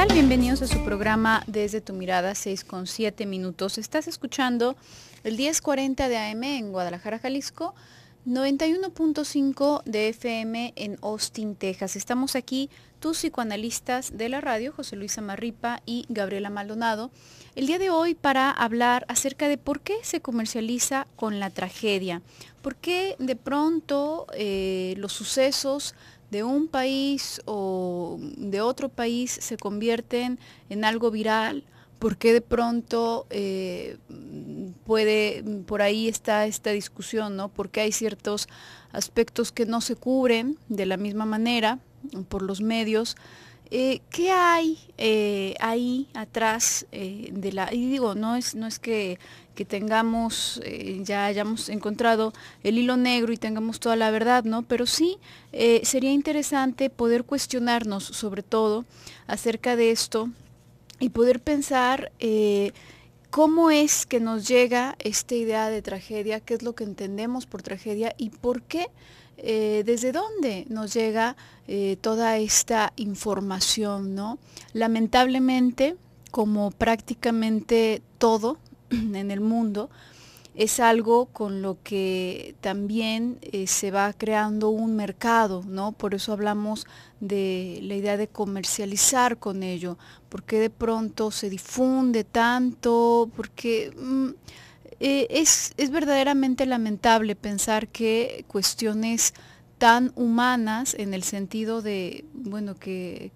tal? Bienvenidos a su programa Desde tu Mirada, 6:07. Estás escuchando el 1040 de AM en Guadalajara, Jalisco, 91.5 de FM en Austin, Texas. Estamos aquí, tus psicoanalistas de la radio, José Luis Amarripa y Gabriela Maldonado, el día de hoy para hablar acerca de por qué se comercializa con la tragedia, por qué de pronto los sucesos de un país o de otro país se convierten en algo viral, por qué de pronto por ahí está esta discusión, ¿no? Porque hay ciertos aspectos que no se cubren de la misma manera por los medios. ¿Qué hay ahí atrás de la... Y digo, no es que tengamos, ya hayamos encontrado el hilo negro y tengamos toda la verdad, ¿no? Pero sí sería interesante poder cuestionarnos sobre todo acerca de esto y poder pensar cómo es que nos llega esta idea de tragedia, qué es lo que entendemos por tragedia y por qué, desde dónde nos llega toda esta información, ¿no? Lamentablemente, como prácticamente todo en el mundo, es algo con lo que también se va creando un mercado, ¿no? Por eso hablamos de la idea de comercializar con ello, porque de pronto se difunde tanto, porque es verdaderamente lamentable pensar que cuestiones tan humanas en el sentido de, bueno, que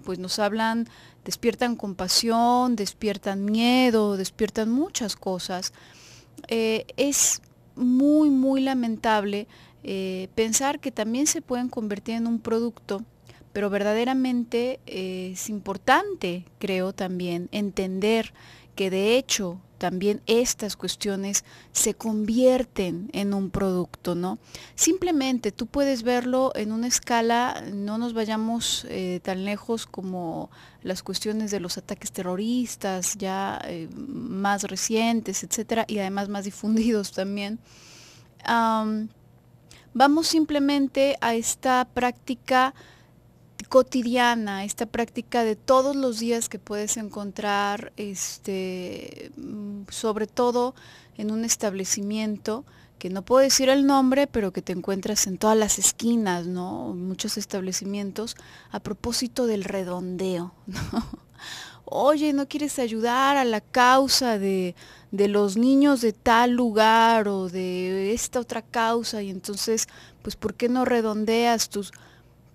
pues nos hablan, despiertan compasión, despiertan miedo, despiertan muchas cosas. Es muy lamentable pensar que también se pueden convertir en un producto, pero verdaderamente es importante, creo también, entender que de hecho también estas cuestiones se convierten en un producto, ¿no? Simplemente tú puedes verlo en una escala, no nos vayamos tan lejos como las cuestiones de los ataques terroristas, ya más recientes, etcétera, y además más difundidos también. Vamos simplemente a esta práctica cotidiana, esta práctica de todos los días que puedes encontrar, sobre todo en un establecimiento que no puedo decir el nombre, pero que te encuentras en todas las esquinas, ¿no? Muchos establecimientos a propósito del redondeo, ¿no? Oye, ¿no quieres ayudar a la causa de los niños de tal lugar o de esta otra causa? Y entonces, pues, ¿por qué no redondeas tus...?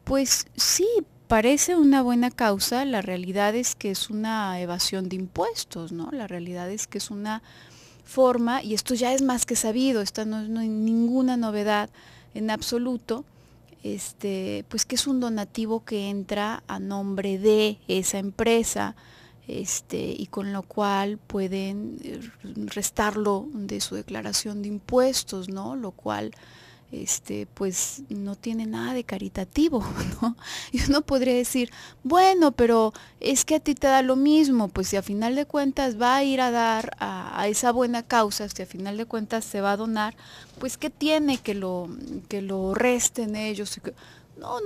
Pues sí, parece una buena causa, la realidad es que es una evasión de impuestos, ¿no? La realidad es que es una forma, y esto ya es más que sabido, esta no hay ninguna novedad en absoluto, pues que es un donativo que entra a nombre de esa empresa, y con lo cual pueden restarlo de su declaración de impuestos, ¿no? Lo cual pues no tiene nada de caritativo, ¿no? Y uno podría decir, bueno, pero es que a ti te da lo mismo, pues si a final de cuentas va a ir a dar a esa buena causa, si a final de cuentas se va a donar, pues ¿qué tiene que lo resten ellos?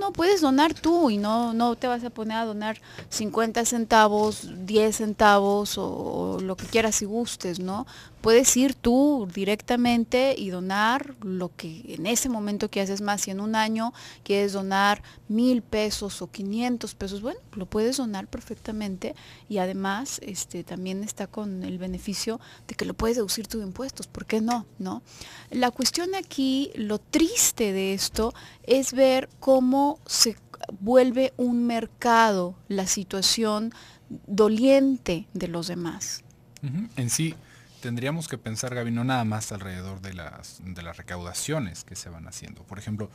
No, puedes donar tú y no te vas a poner a donar 50 centavos, 10 centavos o lo que quieras y gustes, ¿no? Puedes ir tú directamente y donar lo que en ese momento que haces más. Si en un año quieres donar 1,000 pesos o 500 pesos, bueno, lo puedes donar perfectamente y además también está con el beneficio de que lo puedes deducir tú de impuestos. ¿Por qué no? ¿No? La cuestión aquí, lo triste de esto es ver cómo se vuelve un mercado la situación doliente de los demás. En sí, tendríamos que pensar, Gaby, no nada más alrededor de las recaudaciones que se van haciendo. Por ejemplo,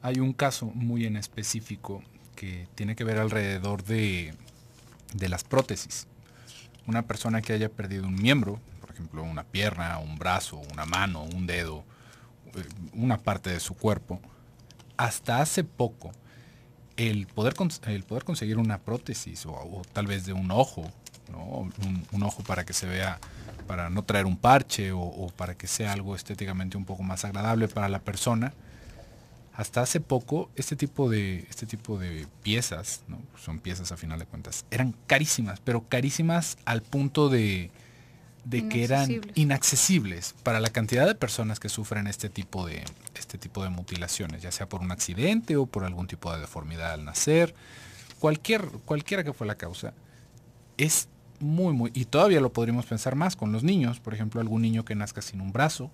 hay un caso muy en específico que tiene que ver alrededor de las prótesis. Una persona que haya perdido un miembro, por ejemplo, una pierna, un brazo, una mano, un dedo, una parte de su cuerpo, hasta hace poco, el poder conseguir una prótesis o tal vez de un ojo, ¿no? Un ojo para que se vea, para no traer un parche o para que sea algo estéticamente un poco más agradable para la persona, hasta hace poco este tipo de piezas, ¿no? Son piezas a final de cuentas, eran carísimas, pero carísimas al punto de que eran inaccesibles para la cantidad de personas que sufren este tipo de mutilaciones, ya sea por un accidente o por algún tipo de deformidad al nacer, cualquiera que fue la causa. Es muy, y todavía lo podríamos pensar más con los niños. Por ejemplo, algún niño que nazca sin un brazo,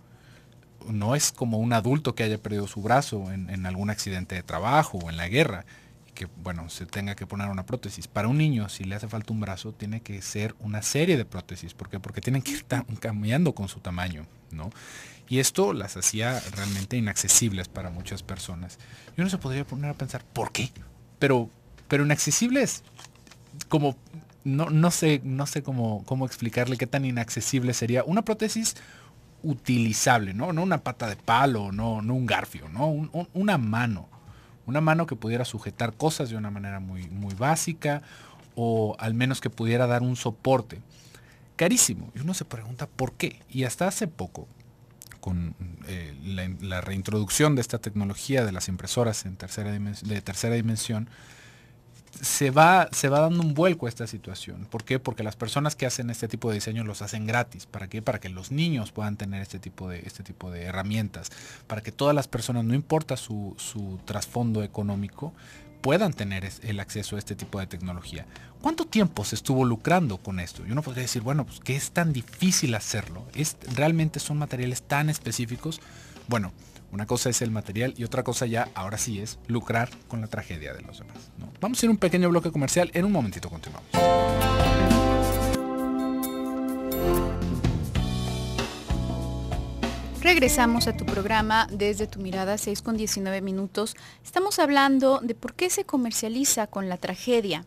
no es como un adulto que haya perdido su brazo en algún accidente de trabajo o en la guerra, y que, bueno, se tenga que poner una prótesis. Para un niño, si le hace falta un brazo, tiene que ser una serie de prótesis. ¿Por qué? Porque tienen que ir cambiando con su tamaño, ¿no? Y esto las hacía realmente inaccesibles para muchas personas. Y uno se podría poner a pensar, ¿por qué? Pero inaccesibles, como, no sé cómo explicarle qué tan inaccesible sería una prótesis utilizable, ¿no? No una pata de palo, no un garfio, ¿no? Una mano que pudiera sujetar cosas de una manera muy básica, o al menos que pudiera dar un soporte. Carísimo. Y uno se pregunta por qué. Y hasta hace poco, con la reintroducción de esta tecnología de las impresoras de tercera dimensión, se va dando un vuelco a esta situación. ¿Por qué? Porque las personas que hacen este tipo de diseños los hacen gratis. ¿Para qué? Para que los niños puedan tener este tipo de herramientas. Para que todas las personas, no importa su trasfondo económico, puedan tener el acceso a este tipo de tecnología. ¿Cuánto tiempo se estuvo lucrando con esto? Y uno podría decir, bueno, pues que es tan difícil hacerlo. Realmente son materiales tan específicos. Bueno, una cosa es el material y otra cosa ya, ahora sí, es lucrar con la tragedia de los demás, ¿no? Vamos a ir a un pequeño bloque comercial. En un momentito continuamos. Regresamos a tu programa Desde tu Mirada, 6:19. Estamos hablando de por qué se comercializa con la tragedia.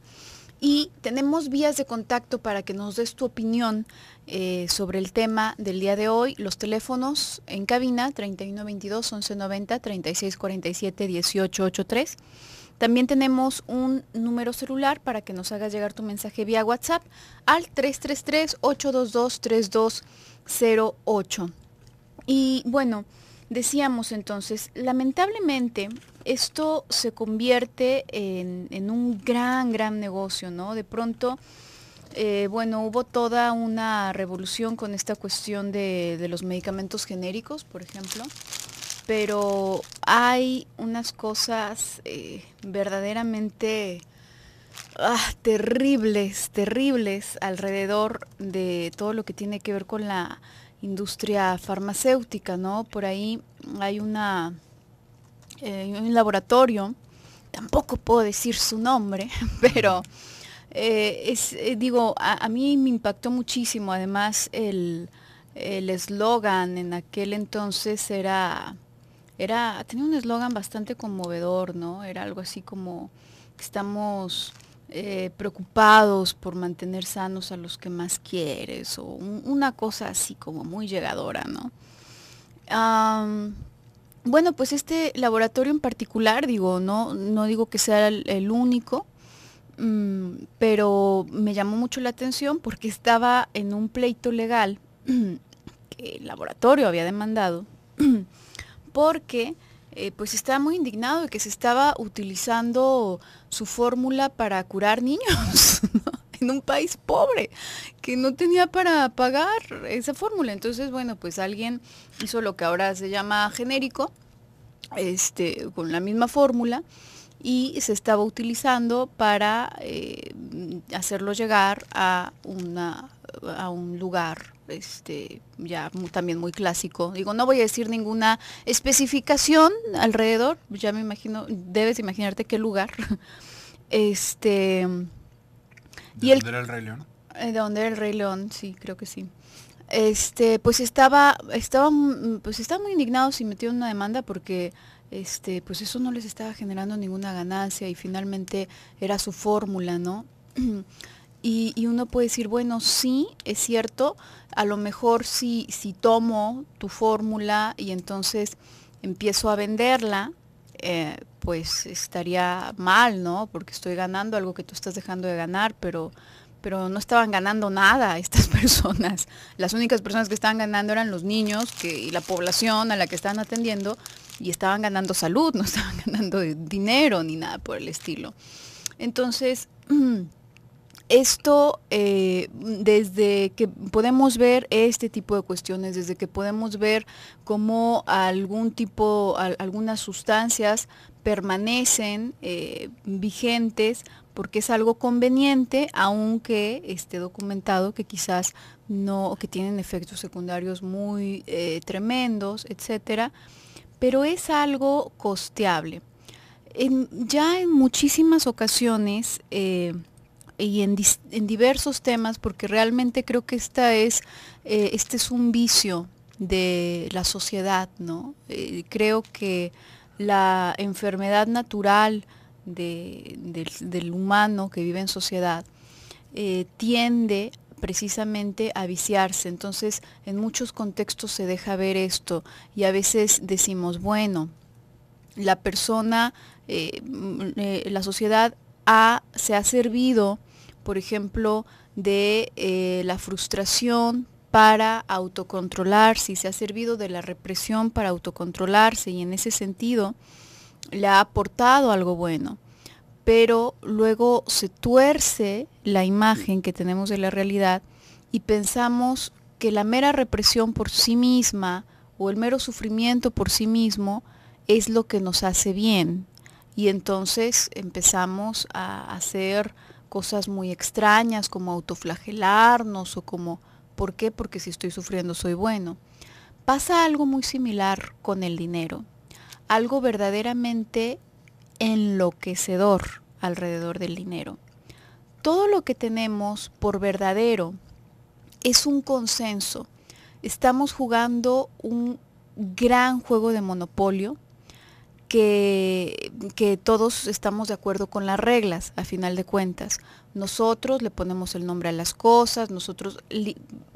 Y tenemos vías de contacto para que nos des tu opinión sobre el tema del día de hoy. Los teléfonos en cabina 3122-1190, 3647-1883. También tenemos un número celular para que nos hagas llegar tu mensaje vía WhatsApp al 333-822-3208. Y bueno, decíamos entonces, lamentablemente esto se convierte en un gran negocio, ¿no? De pronto, bueno, hubo toda una revolución con esta cuestión de los medicamentos genéricos, por ejemplo, pero hay unas cosas verdaderamente terribles alrededor de todo lo que tiene que ver con la industria farmacéutica, ¿no? Por ahí hay un laboratorio, tampoco puedo decir su nombre, pero a mí me impactó muchísimo. Además, el eslogan en aquel entonces tenía un eslogan bastante conmovedor, ¿no? Era algo así como, estamos preocupados por mantener sanos a los que más quieres, o una cosa así como muy llegadora, ¿no? Bueno, pues este laboratorio en particular, no digo que sea el único, pero me llamó mucho la atención porque estaba en un pleito legal que el laboratorio había demandado porque pues estaba muy indignado de que se estaba utilizando su fórmula para curar niños, ¿no? En un país pobre que no tenía para pagar esa fórmula. Entonces, bueno, pues alguien hizo lo que ahora se llama genérico, con la misma fórmula, y se estaba utilizando para hacerlo llegar a un lugar ya también muy clásico. Digo, no voy a decir ninguna especificación alrededor, ya me imagino, debes imaginarte qué lugar. ¿De dónde era el Rey León? De dónde era el Rey León, sí, creo que sí. Pues estaba muy indignados y metió una demanda porque pues eso no les estaba generando ninguna ganancia y finalmente era su fórmula, ¿no? Y uno puede decir, bueno, sí, es cierto, a lo mejor si tomo tu fórmula y entonces empiezo a venderla, pues estaría mal, ¿no? Porque estoy ganando algo que tú estás dejando de ganar, pero no estaban ganando nada estas personas. Las únicas personas que estaban ganando eran los niños y la población a la que estaban atendiendo, y estaban ganando salud, no estaban ganando dinero ni nada por el estilo. Entonces, esto, desde que podemos ver este tipo de cuestiones, desde que podemos ver cómo algunas sustancias permanecen vigentes porque es algo conveniente, aunque esté documentado que quizás no, que tienen efectos secundarios muy tremendos, etcétera, pero es algo costeable. Ya en muchísimas ocasiones y en diversos temas, porque realmente creo que este es un vicio de la sociedad, ¿no? Creo que la enfermedad natural del humano que vive en sociedad tiende precisamente a viciarse. Entonces, en muchos contextos se deja ver esto y a veces decimos, bueno, la persona, la sociedad se ha servido, por ejemplo, de la frustración para autocontrolarse, y se ha servido de la represión para autocontrolarse, y en ese sentido le ha aportado algo bueno. Pero luego se tuerce la imagen que tenemos de la realidad y pensamos que la mera represión por sí misma o el mero sufrimiento por sí mismo es lo que nos hace bien. Y entonces empezamos a hacer cosas muy extrañas como autoflagelarnos o como, ¿por qué? Porque si estoy sufriendo soy bueno. Pasa algo muy similar con el dinero, algo verdaderamente enloquecedor alrededor del dinero. Todo lo que tenemos por verdadero es un consenso. Estamos jugando un gran juego de monopolio que todos estamos de acuerdo con las reglas, a final de cuentas. Nosotros le ponemos el nombre a las cosas, nosotros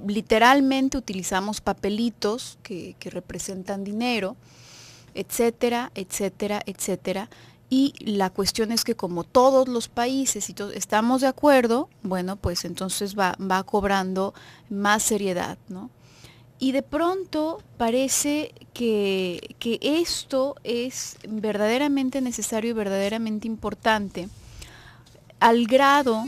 literalmente utilizamos papelitos que representan dinero, etcétera, etcétera, etcétera. Y la cuestión es que como todos los países y estamos de acuerdo, bueno, pues entonces va cobrando más seriedad, ¿no? Y de pronto parece que esto es verdaderamente necesario y verdaderamente importante, al grado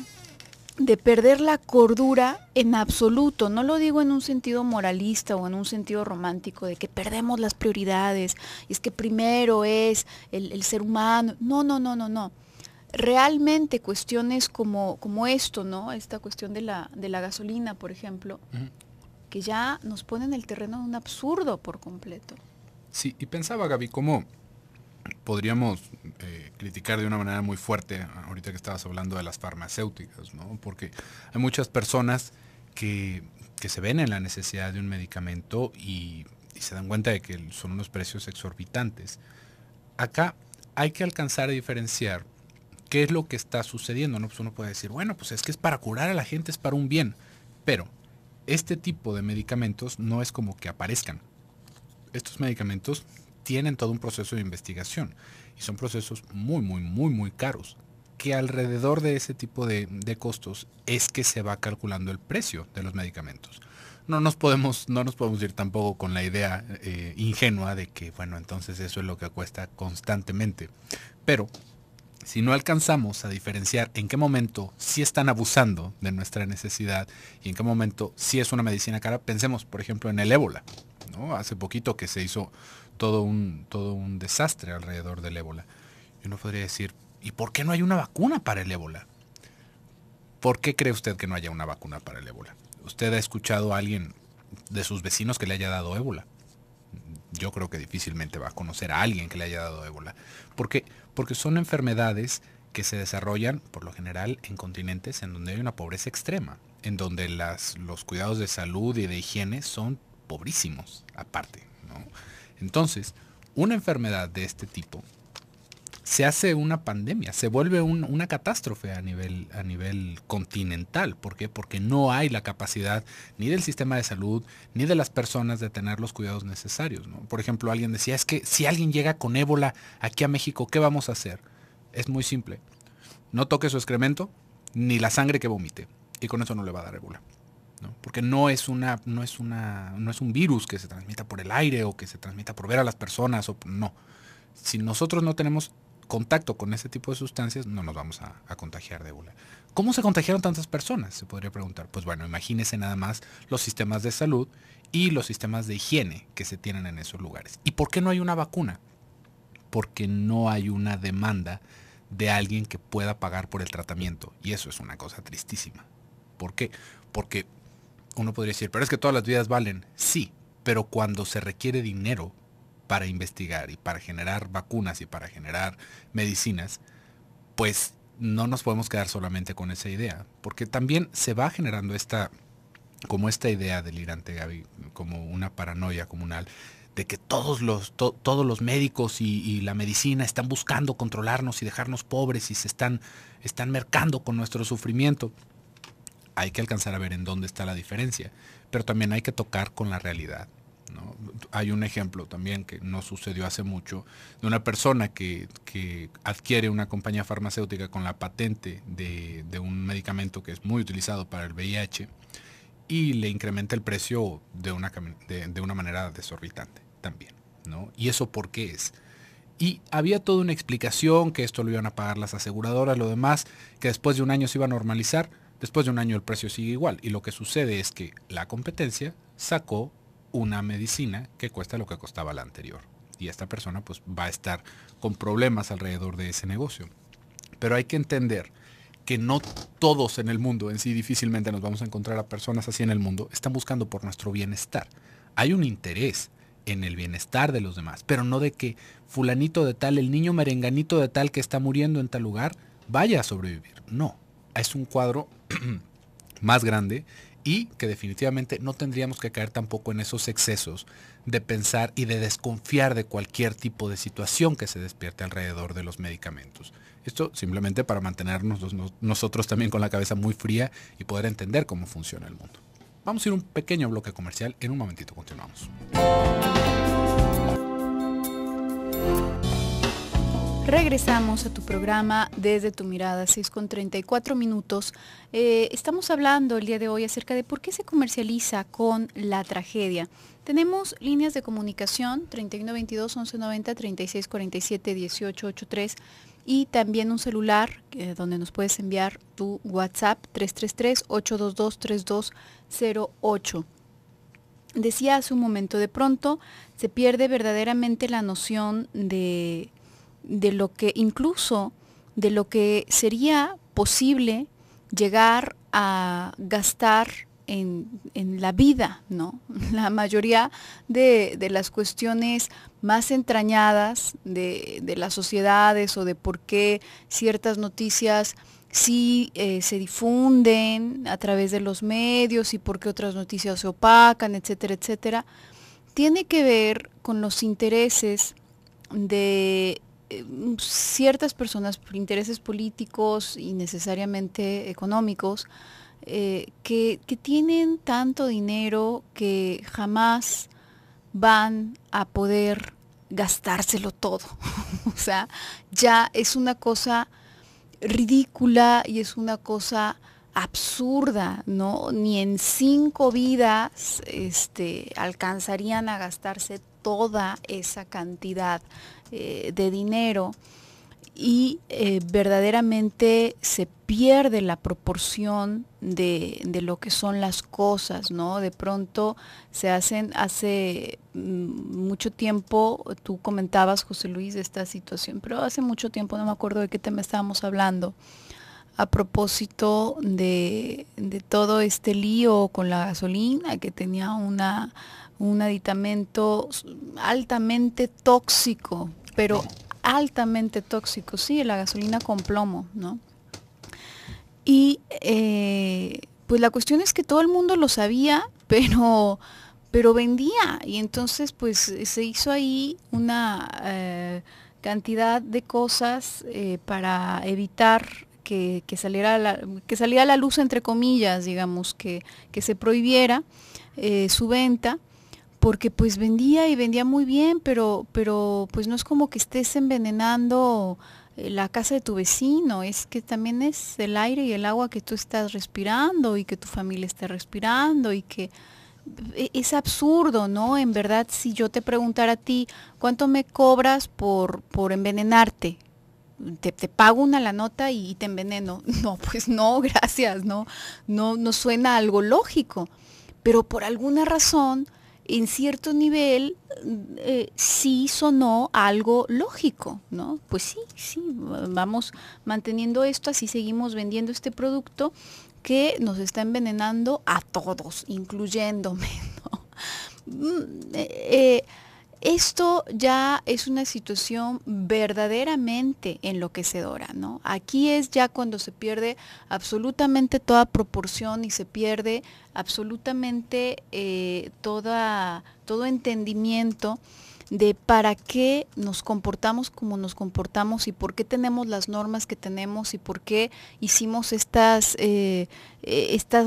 de perder la cordura en absoluto. No lo digo en un sentido moralista o en un sentido romántico de que perdemos las prioridades y es que primero es el ser humano. No, no, no, no, no. Realmente cuestiones como esto, ¿no? Esta cuestión de la gasolina, por ejemplo, que ya nos pone en el terreno de un absurdo por completo. Sí, y pensaba, Gaby, cómo podríamos criticar de una manera muy fuerte, ahorita que estabas hablando de las farmacéuticas, ¿no? Porque hay muchas personas que se ven en la necesidad de un medicamento y se dan cuenta de que son unos precios exorbitantes. Acá hay que alcanzar a diferenciar qué es lo que está sucediendo, ¿no? Pues uno puede decir, bueno, pues es que es para curar a la gente, es para un bien, pero este tipo de medicamentos no es como que aparezcan. Estos medicamentos tienen todo un proceso de investigación y son procesos muy, muy, muy, muy caros, que alrededor de ese tipo de costos es que se va calculando el precio de los medicamentos. No nos podemos ir tampoco con la idea ingenua de que, bueno, entonces eso es lo que cuesta constantemente. Pero si no alcanzamos a diferenciar en qué momento sí están abusando de nuestra necesidad y en qué momento sí es una medicina cara, pensemos, por ejemplo, en el ébola, ¿no? Hace poquito que se hizo todo un desastre alrededor del ébola. Y uno podría decir, ¿y por qué no hay una vacuna para el ébola? ¿Por qué cree usted que no haya una vacuna para el ébola? ¿Usted ha escuchado a alguien de sus vecinos que le haya dado ébola? Yo creo que difícilmente va a conocer a alguien que le haya dado ébola. ¿Por qué? Porque son enfermedades que se desarrollan, por lo general, en continentes en donde hay una pobreza extrema, en donde los cuidados de salud y de higiene son pobrísimos, aparte, ¿no? Entonces, una enfermedad de este tipo se hace una pandemia, se vuelve una catástrofe a nivel continental. ¿Por qué? Porque no hay la capacidad ni del sistema de salud ni de las personas de tener los cuidados necesarios, ¿no? Por ejemplo, alguien decía, es que si alguien llega con ébola aquí a México, ¿qué vamos a hacer? Es muy simple. No toque su excremento ni la sangre que vomite y con eso no le va a dar ébola, ¿no? Porque no es un virus que se transmita por el aire o que se transmita por ver a las personas, no. Si nosotros no tenemos contacto con ese tipo de sustancias, no nos vamos a contagiar de ébola. ¿Cómo se contagiaron tantas personas? Se podría preguntar. Pues bueno, imagínense nada más los sistemas de salud y los sistemas de higiene que se tienen en esos lugares. ¿Y por qué no hay una vacuna? Porque no hay una demanda de alguien que pueda pagar por el tratamiento. Y eso es una cosa tristísima. ¿Por qué? Porque uno podría decir, pero es que todas las vidas valen. Sí, pero cuando se requiere dinero para investigar y para generar vacunas y para generar medicinas, pues no nos podemos quedar solamente con esa idea, porque también se va generando esta idea delirante, Gaby, como una paranoia comunal, de que todos los médicos y la medicina están buscando controlarnos y dejarnos pobres y se están mercando con nuestro sufrimiento. Hay que alcanzar a ver en dónde está la diferencia, pero también hay que tocar con la realidad, ¿no? Hay un ejemplo también que no sucedió hace mucho, de una persona que adquiere una compañía farmacéutica con la patente de un medicamento que es muy utilizado para el VIH y le incrementa el precio de una manera desorbitante también, ¿no? ¿Y eso por qué es? Y había toda una explicación, que esto lo iban a pagar las aseguradoras, lo demás, que después de un año se iba a normalizar. Después de un año el precio sigue igual. Y lo que sucede es que la competencia sacó una medicina que cuesta lo que costaba la anterior. Y esta persona pues va a estar con problemas alrededor de ese negocio. Pero hay que entender que no todos en el mundo, en sí difícilmente nos vamos a encontrar a personas así en el mundo, están buscando por nuestro bienestar. Hay un interés en el bienestar de los demás, pero no de que fulanito de tal, el niño merenganito de tal que está muriendo en tal lugar, vaya a sobrevivir. No, es un cuadro más grande y que definitivamente no tendríamos que caer tampoco en esos excesos de pensar y de desconfiar de cualquier tipo de situación que se despierte alrededor de los medicamentos. Esto simplemente para mantenernos nosotros también con la cabeza muy fría y poder entender cómo funciona el mundo. Vamos a ir a un pequeño bloque comercial, en un momentito continuamos. Regresamos a tu programa Desde tu Mirada, 6:34. Estamos hablando el día de hoy acerca de por qué se comercializa con la tragedia. Tenemos líneas de comunicación 3122 1190 3647 1883 y también un celular donde nos puedes enviar tu WhatsApp 333 822 3208. Decía hace un momento, de pronto se pierde verdaderamente la noción de lo que incluso de lo que sería posible llegar a gastar en la vida, ¿no? La mayoría de las cuestiones más entrañadas de las sociedades o de por qué ciertas noticias sí se difunden a través de los medios y por qué otras noticias se opacan, etcétera, etcétera, tiene que ver con los intereses de ciertas personas, por intereses políticos y necesariamente económicos, que tienen tanto dinero que jamás van a poder gastárselo todo. O sea, ya es una cosa ridícula y es una cosa absurda, ¿no? Ni en 5 vidas alcanzarían a gastarse toda esa cantidad de dinero y verdaderamente se pierde la proporción de lo que son las cosas, ¿no? De pronto hace mucho tiempo, tú comentabas, José Luis, de esta situación, pero hace mucho tiempo, no me acuerdo de qué tema estábamos hablando, a propósito de todo este lío con la gasolina, que tenía un aditamento altamente tóxico, pero altamente tóxico, sí, la gasolina con plomo, ¿no? Y pues la cuestión es que todo el mundo lo sabía, pero vendía, y entonces pues se hizo ahí una cantidad de cosas para evitar que saliera a la luz, entre comillas, digamos, que se prohibiera su venta, porque pues vendía y vendía muy bien, pero pues no es como que estés envenenando la casa de tu vecino, es que también es el aire y el agua que tú estás respirando y que tu familia está respirando y que es absurdo, ¿no? En verdad, si yo te preguntara a ti, ¿cuánto me cobras por envenenarte? Te pago una la nota y te enveneno. No, pues no, gracias, no, no suena algo lógico. Pero por alguna razón, en cierto nivel, sí sonó algo lógico, ¿no? Pues sí, sí, vamos manteniendo esto, así seguimos vendiendo este producto que nos está envenenando a todos, incluyéndome, ¿no? Esto ya es una situación verdaderamente enloquecedora, ¿no? Aquí es ya cuando se pierde absolutamente toda proporción y se pierde absolutamente todo entendimiento de para qué nos comportamos como nos comportamos y por qué tenemos las normas que tenemos y por qué hicimos estas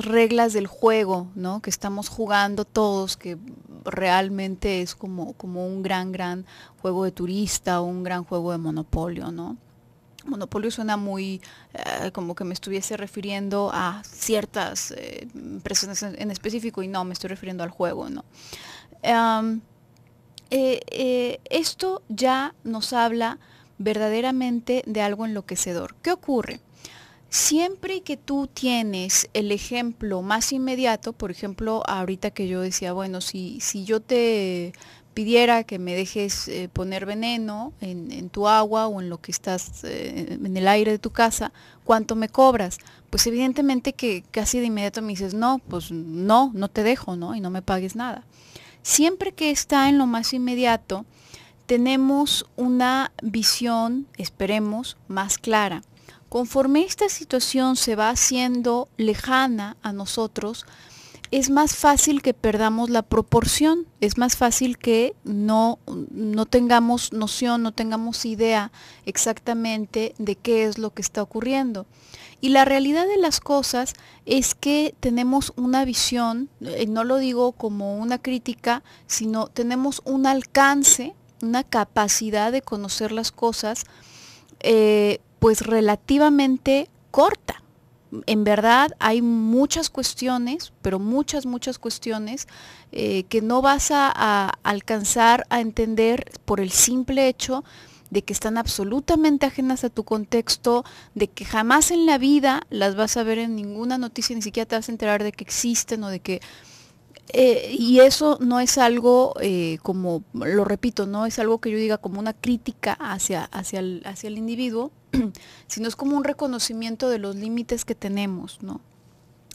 reglas del juego, ¿no? Que estamos jugando todos, que realmente es como un gran juego de turista o un gran juego de monopolio, ¿no? Monopolio suena muy como que me estuviese refiriendo a ciertas empresas en específico y no, me estoy refiriendo al juego, ¿no? Esto ya nos habla verdaderamente de algo enloquecedor. ¿Qué ocurre? Siempre que tú tienes el ejemplo más inmediato, por ejemplo, ahorita que yo decía, bueno, si yo te pidiera que me dejes poner veneno en tu agua o en lo que estás en el aire de tu casa, ¿cuánto me cobras? Pues evidentemente que casi de inmediato me dices, no, pues no te dejo, ¿no? Y no me pagues nada. Siempre que está en lo más inmediato, tenemos una visión, esperemos, más clara. Conforme esta situación se va haciendo lejana a nosotros, es más fácil que perdamos la proporción, es más fácil que no tengamos noción, no tengamos idea exactamente de qué es lo que está ocurriendo. Y la realidad de las cosas es que tenemos una visión, no lo digo como una crítica, sino tenemos un alcance, una capacidad de conocer las cosas, pues relativamente corta. En verdad hay muchas cuestiones, pero muchas cuestiones que no vas a alcanzar a entender por el simple hecho de que están absolutamente ajenas a tu contexto, de que jamás en la vida las vas a ver en ninguna noticia, ni siquiera te vas a enterar de que existen o de que... y eso no es algo, como, lo repito, no es algo que yo diga como una crítica hacia el individuo, sino es como un reconocimiento de los límites que tenemos, ¿no?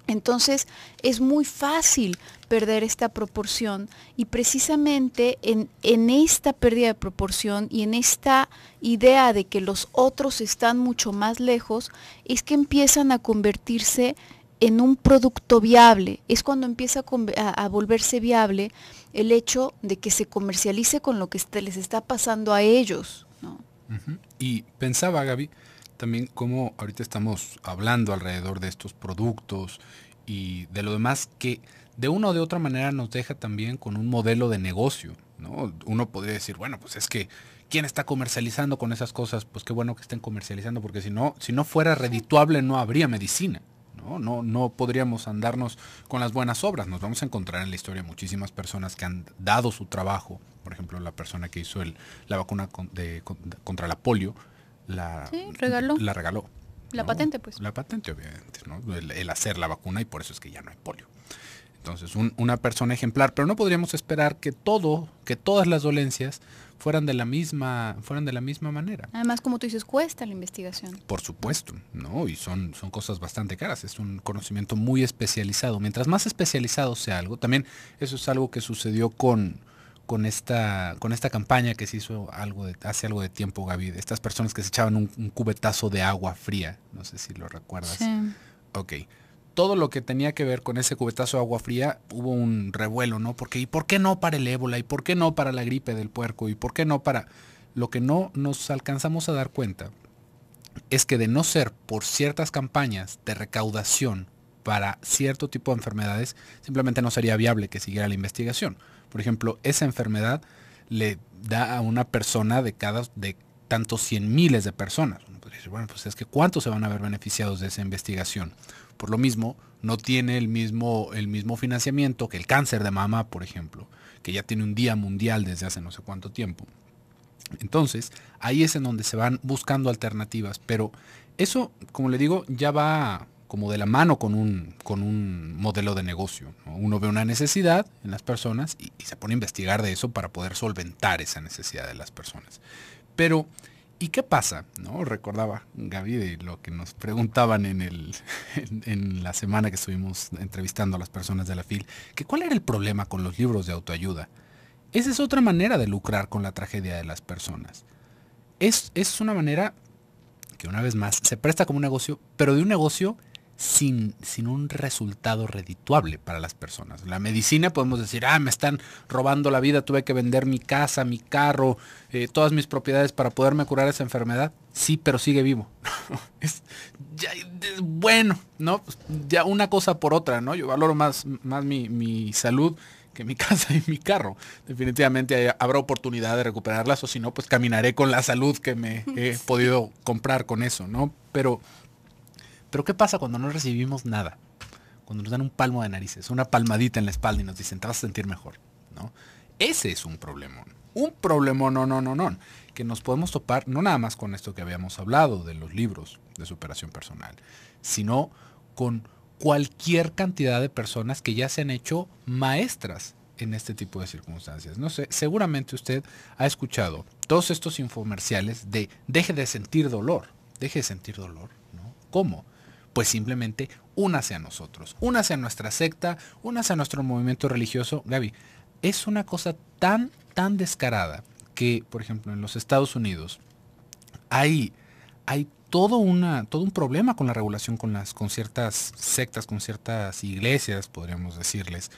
Entonces es muy fácil perder esta proporción y precisamente en esta pérdida de proporción y en esta idea de que los otros están mucho más lejos es que empiezan a convertirse en un producto viable. Es cuando empieza a volverse viable el hecho de que se comercialice con lo que les está pasando a ellos, ¿no? Uh-huh. Y pensaba, Gaby, también cómo ahorita estamos hablando alrededor de estos productos y de lo demás que de una o de otra manera nos deja también con un modelo de negocio, ¿no? Uno podría decir, bueno, pues es que ¿quién está comercializando con esas cosas? Pues qué bueno que estén comercializando, porque si no fuera redituable no habría medicina, ¿no? No podríamos andarnos con las buenas obras. Nos vamos a encontrar en la historia muchísimas personas que han dado su trabajo. Por ejemplo, la persona que hizo la vacuna contra la polio, la regaló. La patente, pues. La patente, obviamente, ¿no? El hacer la vacuna, y por eso es que ya no hay polio. Entonces, una persona ejemplar, pero no podríamos esperar que todas las dolencias fueran de la misma manera. Además, como tú dices, cuesta la investigación. Por supuesto, ¿no? Y son cosas bastante caras, es un conocimiento muy especializado. Mientras más especializado sea algo, también eso es algo que sucedió con esta campaña que se hizo hace algo de tiempo, Gaby, de estas personas que se echaban un cubetazo de agua fría, no sé si lo recuerdas. Sí. Ok. Todo lo que tenía que ver con ese cubetazo de agua fría, hubo un revuelo, ¿no? Porque ¿y por qué no para el ébola? ¿Y por qué no para la gripe del puerco? ¿Y por qué no para...? Lo que no nos alcanzamos a dar cuenta es que de no ser por ciertas campañas de recaudación para cierto tipo de enfermedades, simplemente no sería viable que siguiera la investigación. Por ejemplo, esa enfermedad le da a una persona de tantos 100 miles de personas. Uno podría decir, bueno, pues es que ¿cuántos se van a ver beneficiados de esa investigación? Por lo mismo, no tiene el mismo financiamiento que el cáncer de mama, por ejemplo, que ya tiene un día mundial desde hace no sé cuánto tiempo. Entonces, ahí es en donde se van buscando alternativas, pero eso, como le digo, ya va como de la mano con un modelo de negocio, ¿no? Uno ve una necesidad en las personas y se pone a investigar de eso para poder solventar esa necesidad de las personas. Pero, ¿y qué pasa? ¿No? Recordaba, Gaby, de lo que nos preguntaban en la semana que estuvimos entrevistando a las personas de la FIL, que cuál era el problema con los libros de autoayuda. Esa es otra manera de lucrar con la tragedia de las personas. Es una manera que, una vez más, se presta como un negocio, pero de un negocio sin un resultado redituable para las personas. La medicina podemos decir, me están robando la vida, tuve que vender mi casa, mi carro, todas mis propiedades para poderme curar esa enfermedad. Sí, pero sigue vivo. Bueno, ¿no? Ya una cosa por otra, ¿no? Yo valoro más mi salud que mi casa y mi carro. Definitivamente habrá oportunidad de recuperarlas, o si no, pues caminaré con la salud que me he podido comprar con eso, ¿no? Pero ¿qué pasa cuando no recibimos nada? Cuando nos dan un palmo de narices, una palmadita en la espalda y nos dicen, te vas a sentir mejor, ¿no? Ese es un problemón. Un problemón, no, que nos podemos topar no nada más con esto que habíamos hablado de los libros de superación personal, sino con cualquier cantidad de personas que ya se han hecho maestras en este tipo de circunstancias. No sé, seguramente usted ha escuchado todos estos infomerciales de deje de sentir dolor, ¿no? ¿Cómo? Pues simplemente únase a nosotros, únase a nuestra secta, únase a nuestro movimiento religioso. Gaby, es una cosa tan descarada que, por ejemplo, en los Estados Unidos hay todo un problema con la regulación con ciertas sectas, con ciertas iglesias, podríamos decirles,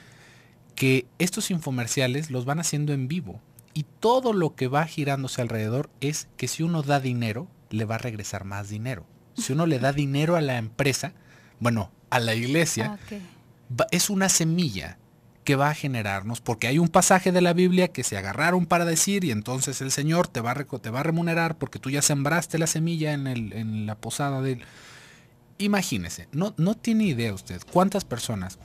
que estos infomerciales los van haciendo en vivo y todo lo que va girándose alrededor es que si uno da dinero, le va a regresar más dinero. Si uno le da dinero a la empresa, bueno, a la iglesia, es una semilla que va a generarnos, porque hay un pasaje de la Biblia que se agarraron para decir, y entonces el Señor te va a remunerar porque tú ya sembraste la semilla en la posada de él. Imagínese, no tiene idea usted cuántas personas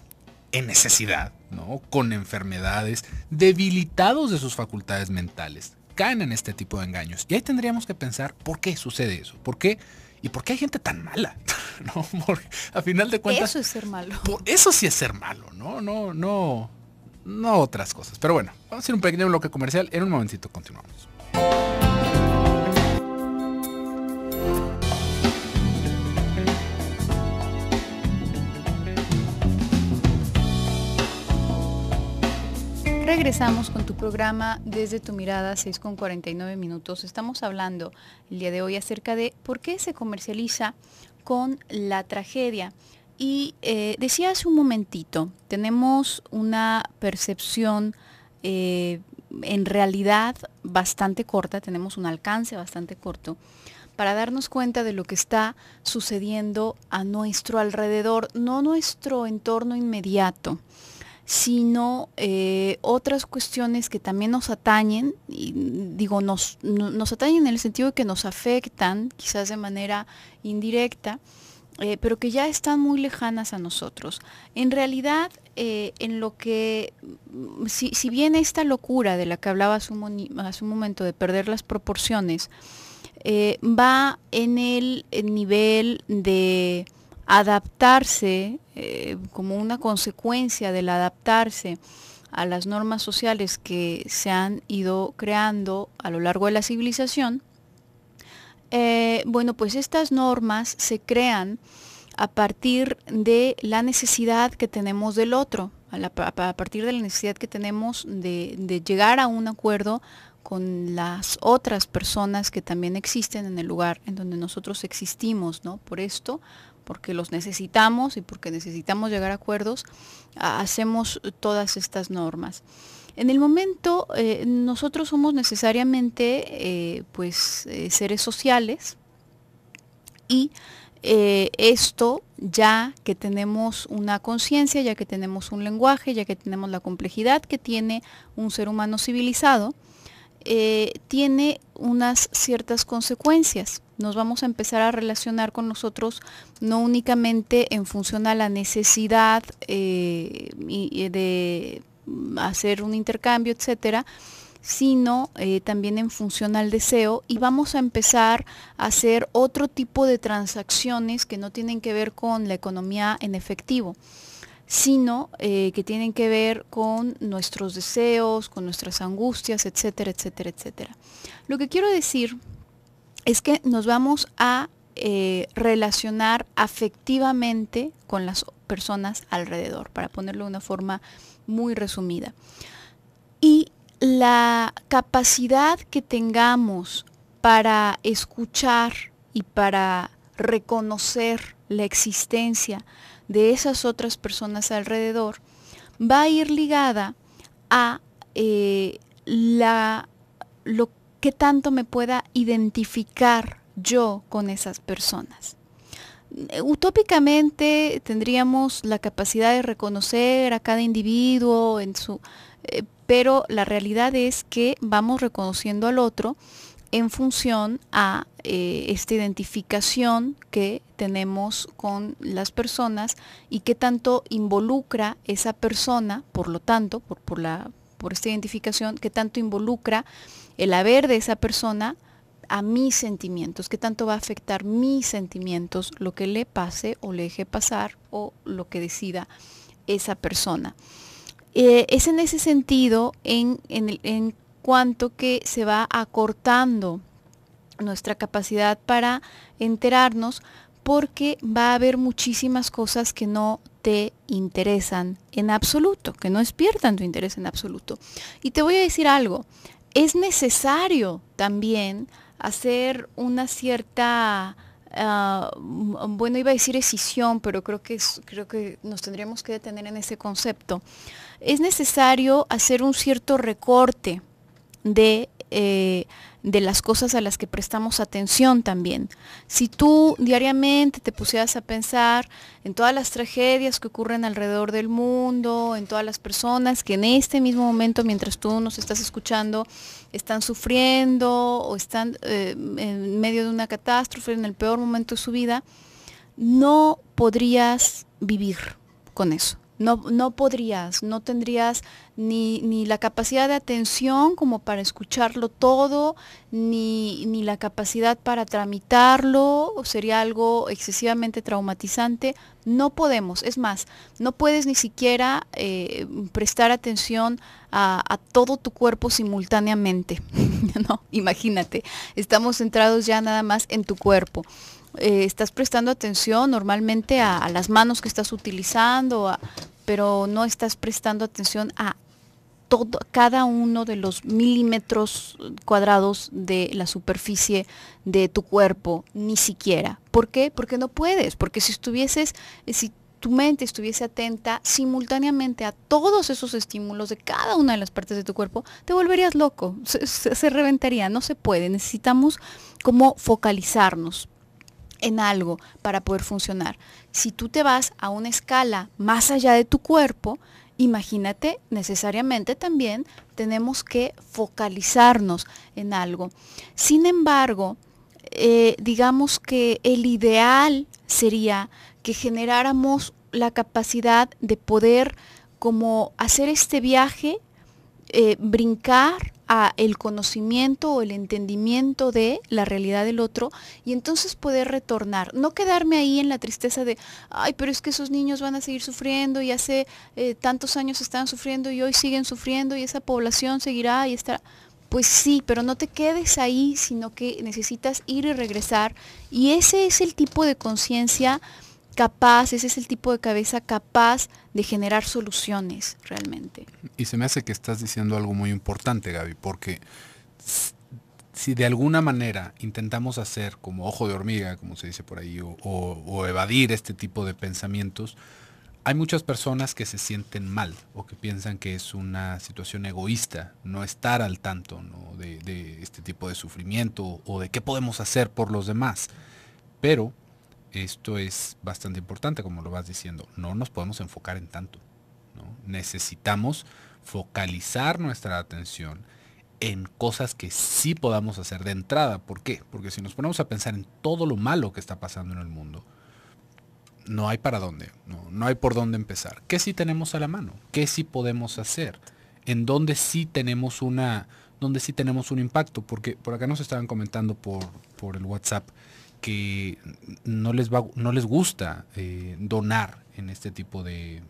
en necesidad, ¿no? Con enfermedades, debilitados de sus facultades mentales, caen en este tipo de engaños. Y ahí tendríamos que pensar por qué sucede eso, por qué. ¿Y por qué hay gente tan mala? ¿No? Porque a final de cuentas... Eso es ser malo. Eso sí es ser malo, no otras cosas. Pero bueno, vamos a hacer un pequeño bloque comercial. En un momentito continuamos. Regresamos con tu programa Desde tu Mirada, 6:49. Estamos hablando el día de hoy acerca de por qué se comercializa con la tragedia. Y decía hace un momentito, tenemos una percepción en realidad bastante corta, tenemos un alcance bastante corto para darnos cuenta de lo que está sucediendo a nuestro alrededor, no nuestro entorno inmediato, sino otras cuestiones que también nos atañen, y digo, nos atañen en el sentido de que nos afectan, quizás de manera indirecta, pero que ya están muy lejanas a nosotros. En realidad, en lo que, si bien esta locura de la que hablaba hace un momento de perder las proporciones, va en el nivel de adaptarse, como una consecuencia del adaptarse a las normas sociales que se han ido creando a lo largo de la civilización. Bueno, pues estas normas se crean a partir de la necesidad que tenemos del otro, a partir de la necesidad que tenemos de llegar a un acuerdo con las otras personas que también existen en el lugar en donde nosotros existimos, ¿no? Por esto, porque los necesitamos y porque necesitamos llegar a acuerdos, hacemos todas estas normas. En el momento, nosotros somos necesariamente seres sociales, y esto, ya que tenemos una conciencia, ya que tenemos un lenguaje, ya que tenemos la complejidad que tiene un ser humano civilizado, tiene unas ciertas consecuencias. Nos vamos a empezar a relacionar con nosotros no únicamente en función a la necesidad de hacer un intercambio, etcétera, sino también en función al deseo, y vamos a empezar a hacer otro tipo de transacciones que no tienen que ver con la economía en efectivo, sino que tienen que ver con nuestros deseos, con nuestras angustias, etcétera, etcétera, etcétera. Lo que quiero decir es que nos vamos a relacionar afectivamente con las personas alrededor, para ponerlo de una forma muy resumida. Y la capacidad que tengamos para escuchar y para reconocer la existencia de esas otras personas alrededor va a ir ligada a lo que tanto me pueda identificar yo con esas personas. Utópicamente tendríamos la capacidad de reconocer a cada individuo en su... pero la realidad es que vamos reconociendo al otro en función a esta identificación que tenemos con las personas y qué tanto involucra esa persona, por lo tanto, por esta identificación, qué tanto involucra el haber de esa persona a mis sentimientos, qué tanto va a afectar mis sentimientos, lo que le pase o le deje pasar o lo que decida esa persona. Es en ese sentido en cuanto que se va acortando nuestra capacidad para enterarnos, porque va a haber muchísimas cosas que no te interesan en absoluto, que no despiertan tu interés en absoluto. Y te voy a decir algo, es necesario también hacer una cierta, bueno, iba a decir escisión, pero creo que nos tendríamos que detener en ese concepto. Es necesario hacer un cierto recorte de las cosas a las que prestamos atención también. Si tú diariamente te pusieras a pensar en todas las tragedias que ocurren alrededor del mundo, en todas las personas que en este mismo momento, mientras tú nos estás escuchando, están sufriendo o están en medio de una catástrofe, en el peor momento de su vida, no podrías vivir con eso. No podrías, no tendrías ni la capacidad de atención como para escucharlo todo, ni la capacidad para tramitarlo, o sería algo excesivamente traumatizante. No podemos, es más, no puedes ni siquiera prestar atención a todo tu cuerpo simultáneamente. No, imagínate, estamos centrados ya nada más en tu cuerpo. Estás prestando atención normalmente a las manos que estás utilizando, pero no estás prestando atención a cada uno de los milímetros cuadrados de la superficie de tu cuerpo, ni siquiera. ¿Por qué? Porque no puedes, porque si tu mente estuviese atenta simultáneamente a todos esos estímulos de cada una de las partes de tu cuerpo, te volverías loco, se reventaría, no se puede, necesitamos como focalizarnos en algo para poder funcionar. Si tú te vas a una escala más allá de tu cuerpo, imagínate, necesariamente también tenemos que focalizarnos en algo. Sin embargo, digamos que el ideal sería que generáramos la capacidad de poder como hacer este viaje, brincar a el conocimiento o el entendimiento de la realidad del otro y entonces poder retornar, no quedarme ahí en la tristeza de, ay, pero es que esos niños van a seguir sufriendo y hace tantos años estaban sufriendo y hoy siguen sufriendo y esa población seguirá y estará. Pues sí, pero no te quedes ahí, sino que necesitas ir y regresar, y ese es el tipo de conciencia capaz, ese es el tipo de cabeza capaz de generar soluciones realmente. Y se me hace que estás diciendo algo muy importante, Gaby, porque si de alguna manera intentamos hacer como ojo de hormiga, como se dice por ahí, o evadir este tipo de pensamientos, hay muchas personas que se sienten mal o que piensan que es una situación egoísta no estar al tanto, ¿no?, de este tipo de sufrimiento o de qué podemos hacer por los demás. Pero esto es bastante importante, como lo vas diciendo, no nos podemos enfocar en tanto, ¿no? Necesitamos focalizar nuestra atención en cosas que sí podamos hacer de entrada. ¿Por qué? Porque si nos ponemos a pensar en todo lo malo que está pasando en el mundo, no hay para dónde, no hay por dónde empezar. ¿Qué sí tenemos a la mano? ¿Qué sí podemos hacer? ¿En dónde sí tenemos donde sí tenemos un impacto? Porque por acá nos estaban comentando por el WhatsApp que no les gusta donar en este tipo de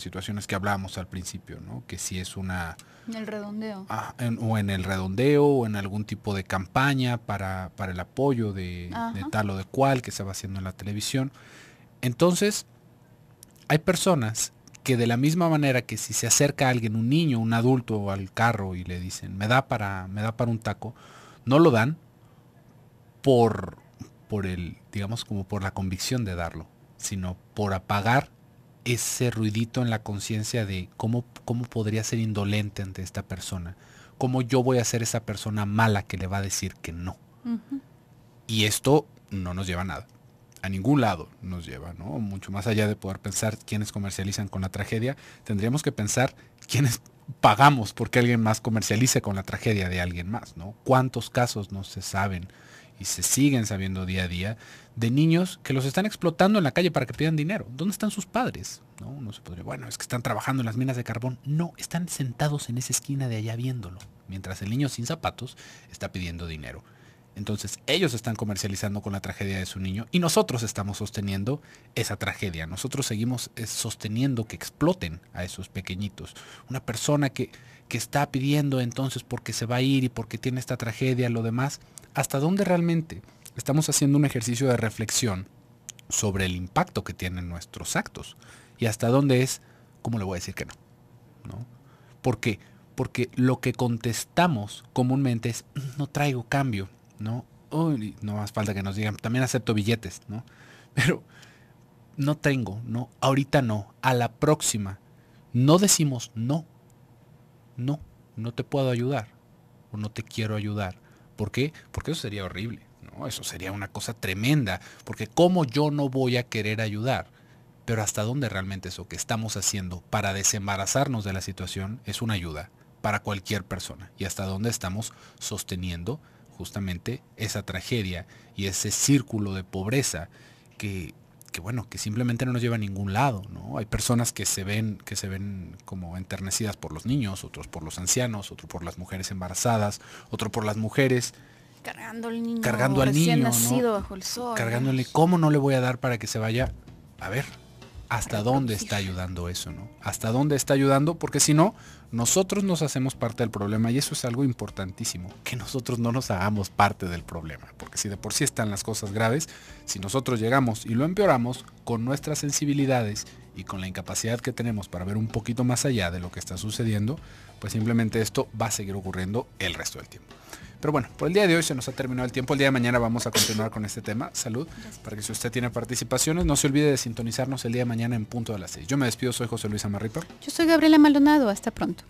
situaciones que hablábamos al principio, ¿no? Que si es en el redondeo. O en el redondeo, o en algún tipo de campaña para el apoyo de tal o de cual que se va haciendo en la televisión. Entonces, hay personas que de la misma manera que si se acerca a alguien, un niño, un adulto al carro y le dicen, me da para un taco, no lo dan por digamos, como por la convicción de darlo, sino por apagar ese ruidito en la conciencia de cómo podría ser indolente ante esta persona, cómo yo voy a ser esa persona mala que le va a decir que no. Y esto no nos lleva a nada. A ningún lado nos lleva, ¿no? Mucho más allá de poder pensar quiénes comercializan con la tragedia, tendríamos que pensar quiénes pagamos porque alguien más comercialice con la tragedia de alguien más, ¿no? ¿Cuántos casos no se saben y se siguen sabiendo día a día de niños que los están explotando en la calle para que pidan dinero? ¿Dónde están sus padres? ¿No? Uno se podría, bueno, es que están trabajando en las minas de carbón. No, están sentados en esa esquina de allá viéndolo, mientras el niño sin zapatos está pidiendo dinero. Entonces ellos están comercializando con la tragedia de su niño y nosotros estamos sosteniendo esa tragedia. Nosotros seguimos sosteniendo que exploten a esos pequeñitos. Una persona que está pidiendo entonces porque se va a ir y porque tiene esta tragedia, lo demás. ¿Hasta dónde realmente estamos haciendo un ejercicio de reflexión sobre el impacto que tienen nuestros actos? Y hasta dónde es, ¿cómo le voy a decir que no? ¿No? ¿Por qué? Porque lo que contestamos comúnmente es, no traigo cambio, ¿no? Uy, no más falta que nos digan, también acepto billetes, ¿no? Pero no tengo, no, ahorita no, a la próxima. No decimos no te puedo ayudar o no te quiero ayudar. ¿Por qué? Porque eso sería horrible, ¿no? Eso sería una cosa tremenda, porque ¿cómo yo no voy a querer ayudar? Pero ¿hasta dónde realmente eso que estamos haciendo para desembarazarnos de la situación es una ayuda para cualquier persona? ¿Y hasta dónde estamos sosteniendo justamente esa tragedia y ese círculo de pobreza que bueno, que simplemente no nos lleva a ningún lado, ¿no? Hay personas que se ven como enternecidas por los niños, otros por los ancianos, otros por las mujeres embarazadas, otro por las mujeres cargando al niño recién nacido, ¿no? Bajo el sol. Cargándole, ¿cómo no le voy a dar para que se vaya? A ver, ¿hasta dónde está ayudando eso, no? ¿Hasta dónde está ayudando? Porque si no, nosotros nos hacemos parte del problema y eso es algo importantísimo, que nosotros no nos hagamos parte del problema, porque si de por sí están las cosas graves, si nosotros llegamos y lo empeoramos con nuestras sensibilidades y con la incapacidad que tenemos para ver un poquito más allá de lo que está sucediendo, pues simplemente esto va a seguir ocurriendo el resto del tiempo. Pero bueno, por el día de hoy se nos ha terminado el tiempo. El día de mañana vamos a continuar con este tema. Salud. Gracias. Para que si usted tiene participaciones, no se olvide de sintonizarnos el día de mañana en punto de las 6. Yo me despido, soy José Luis Amarripa. Yo soy Gabriela Maldonado. Hasta pronto.